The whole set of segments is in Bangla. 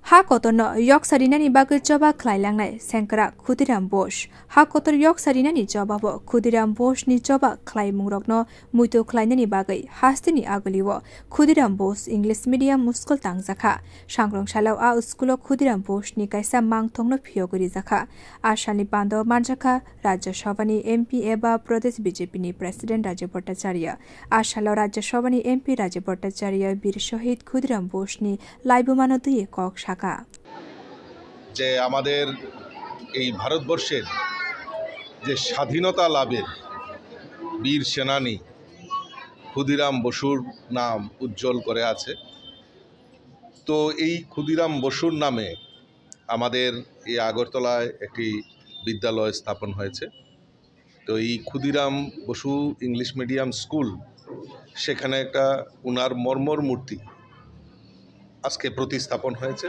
Ha kotorno yok sarinani bagı coba klaylangnay Senkara Khudiram Bosch. Ha kotor yok sarinani coba bo Khudiram Bosch ni coba klay mungrokno muito klaynani bagı hastini aguliwo Khudiram Bosch English medium muskul tangjaka. Shangrong shalau a uskulo Khudiram Bosch ni kaisa mangthongno phiyoguri jaka. Ashani bando manjaka Rajya Sabhani MP eba Pradesh BJP ni President Rajya Bhattacharya. Ashalau Rajya Sabhani MP Rajya Bhattacharya Bir Shahid Khudiram Bosch ni laibumano duye kok যে আমাদের এই ভারতবর্ষের যে স্বাধীনতা লাভের বীর সেনানী ক্ষুদিরাম বসুর নাম উজ্জ্বল করে আছে। তো এই ক্ষুদিরাম বসুর নামে আমাদের এই আগরতলায় একটি বিদ্যালয় স্থাপন হয়েছে। তো এই Khudiram Basu English medium school, সেখানে একটা উনার মর্মর মূর্তি আজকে প্রতিস্থাপন হয়েছে।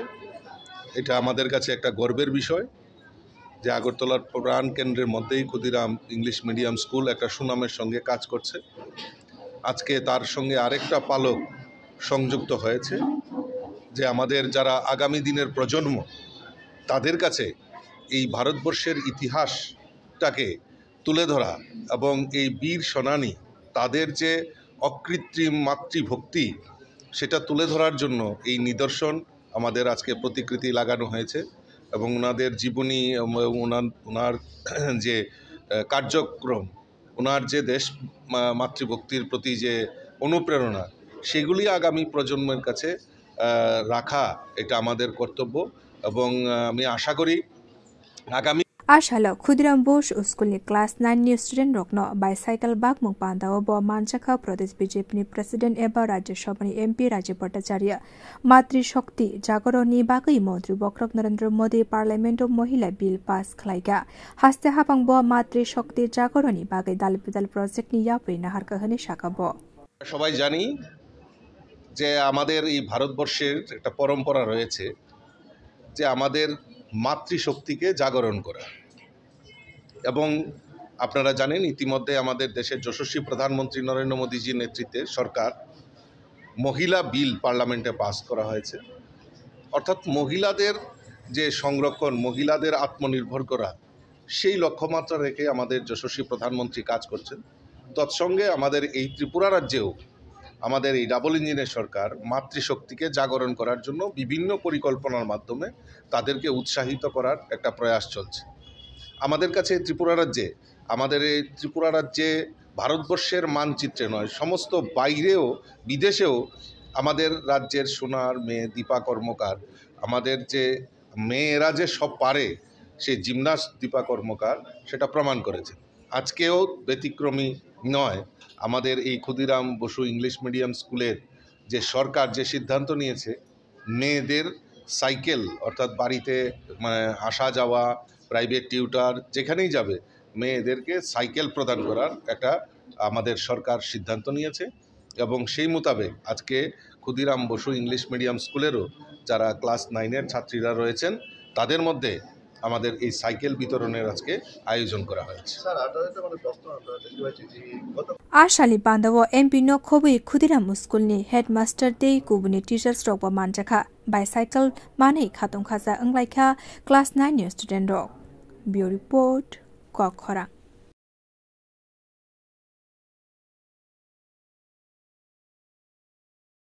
এটা আমাদের কাছে একটা গর্বের বিষয় যে আগরতলার প্রাণ কেন্দ্রের মধ্যেই ক্ষুদিরাম ইংলিশ মিডিয়াম স্কুল একটা সুনামের সঙ্গে কাজ করছে। আজকে তার সঙ্গে আরেকটা পালক সংযুক্ত হয়েছে যে আমাদের যারা আগামী দিনের প্রজন্ম, তাদের কাছে এই ভারতবর্ষের ইতিহাসটাকে তুলে ধরা এবং এই বীর সেনানী তাদের যে অকৃত্রিম মাতৃভক্তি সেটা তুলে ধরার জন্য এই নিদর্শন আমাদের আজকে প্রতিকৃতি লাগানো হয়েছে এবং ওনাদের জীবনী, ওনার যে কার্যক্রম, ওনার যে দেশ মাতৃভক্তির প্রতি যে অনুপ্রেরণা, সেগুলি আগামী প্রজন্মের কাছে রাখা এটা আমাদের কর্তব্য। এবং আমি আশা করি আগামী Ashalo Khudiram Bosch School ni class 9 ni student rokno bicycle bag mung pandao bo manchaka Pradesh BJP ni President eba Rajya Sabhani MP Rajya Bhattacharya Matri Shakti Jagoroni bagui Mantri Bokrok Narendra Modi Parliament of Mohila Bill pass khlaiga haste hapang bo Matri Shakti Jagoroni bagui dalbidal project ni yapri nahar kahani shakabo। সবাই জানি যে আমাদের এই ভারতবর্ষের একটা পরম্পরা রয়েছে যে আমাদের মাতৃশক্তিকে জাগরণ করা। এবং আপনারা জানেন ইতিমধ্যে আমাদের দেশের যশস্বী প্রধানমন্ত্রী নরেন্দ্র মোদীজির নেতৃত্বে সরকার মহিলা বিল পার্লামেন্টে পাস করা হয়েছে। অর্থাৎ মহিলাদের যে সংরক্ষণ, মহিলাদের আত্মনির্ভর করা, সেই লক্ষ্যমাত্রা রেখে আমাদের যশস্বী প্রধানমন্ত্রী কাজ করছেন। তৎসঙ্গে আমাদের এই ত্রিপুরা রাজ্যেও আমাদের এই ডাবল ইঞ্জিনের সরকার মাতৃশক্তিকে জাগরণ করার জন্য বিভিন্ন পরিকল্পনার মাধ্যমে তাদেরকে উৎসাহিত করার একটা প্রয়াস চলছে। আমাদের কাছে আমাদের এই ত্রিপুরা রাজ্যে ভারতবর্ষের মানচিত্রে নয়, সমস্ত বাইরেও বিদেশেও আমাদের রাজ্যের সোনার মেয়ে দীপা কর্মকার, আমাদের যে মেয়েরা যে সব পারে সেই জিমনাস্ট দীপা কর্মকার সেটা প্রমাণ করেছে। আজকেও ব্যতিক্রমী নয়। আমাদের এই ক্ষুদিরাম বসু ইংলিশ মিডিয়াম স্কুলের যে সরকার যে সিদ্ধান্ত নিয়েছে, মেয়েদের সাইকেল অর্থাৎ বাড়িতে আসা যাওয়া, প্রাইভেট টিউটার যেখানেই যাবে মেয়েদেরকে সাইকেল প্রদান করার একটা আমাদের সরকার সিদ্ধান্ত নিয়েছে। এবং সেই মোতাবেক আজকে ক্ষুদিরাম বসু ইংলিশ মিডিয়াম স্কুলেরও যারা ক্লাস 9-এর ছাত্রীরা রয়েছেন তাদের মধ্যে আমাদের এই সাইকেল বিতরণের আজকে আয়োজন করা হয়েছে। Ashali Bandawo MP no Khobi Khudiram School ni headmaster dei kubuni teachers rokba manjaka bicycle mane khatung khaza anglaikha class 9 ni student rok. Bureau report Kokhora।